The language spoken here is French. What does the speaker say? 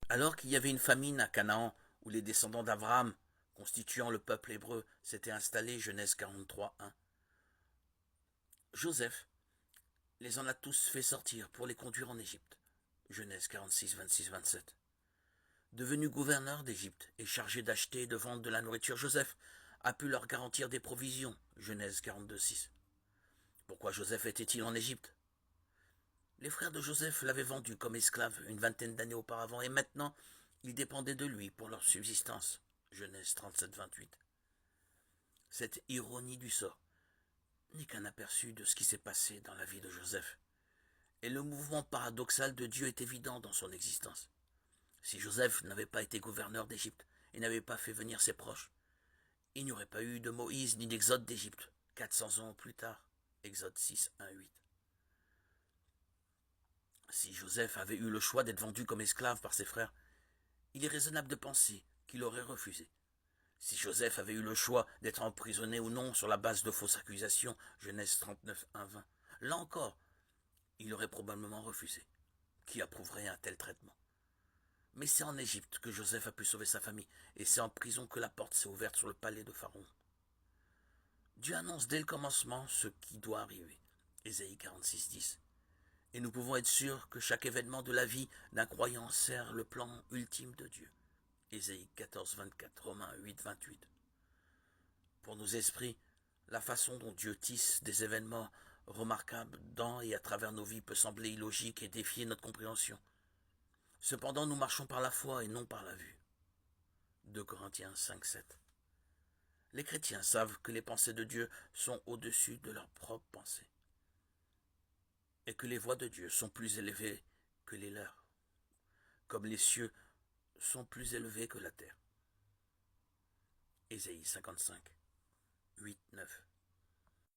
Alors qu'il y avait une famine à Canaan, où les descendants d'Abraham, constituant le peuple hébreu, s'étaient installés, Genèse 43, 1. Joseph les en a tous fait sortir pour les conduire en Égypte, Genèse 46, 26, 27. Devenu gouverneur d'Égypte et chargé d'acheter et de vendre de la nourriture, Joseph a pu leur garantir des provisions, Genèse 42, 6. Pourquoi Joseph était-il en Égypte? Les frères de Joseph l'avaient vendu comme esclave une vingtaine d'années auparavant et maintenant ils dépendaient de lui pour leur subsistance, Genèse 37, 28. Cette ironie du sort n'est qu'un aperçu de ce qui s'est passé dans la vie de Joseph. Et le mouvement paradoxal de Dieu est évident dans son existence. Si Joseph n'avait pas été gouverneur d'Égypte et n'avait pas fait venir ses proches, il n'y aurait pas eu de Moïse ni d'Exode d'Égypte, 400 ans plus tard, Exode 6, 1, 8. Si Joseph avait eu le choix d'être vendu comme esclave par ses frères, il est raisonnable de penser qu'il aurait refusé. Si Joseph avait eu le choix d'être emprisonné ou non sur la base de fausses accusations, Genèse 39, 1, 20, là encore, il aurait probablement refusé. Qui approuverait un tel traitement? Mais c'est en Égypte que Joseph a pu sauver sa famille, et c'est en prison que la porte s'est ouverte sur le palais de Pharaon. Dieu annonce dès le commencement ce qui doit arriver. Ésaïe 46, 10. Et nous pouvons être sûrs que chaque événement de la vie d'un croyant sert le plan ultime de Dieu. Ésaïe 14, 24, Romains 8, 28. Pour nos esprits, la façon dont Dieu tisse des événements remarquables dans et à travers nos vies peut sembler illogique et défier notre compréhension. Cependant, nous marchons par la foi et non par la vue. 2 Corinthiens 5, 7. Les chrétiens savent que les pensées de Dieu sont au-dessus de leurs propres pensées et que les voies de Dieu sont plus élevées que les leurs, comme les cieux sont plus élevés que la terre. Ésaïe 55, 8, 9.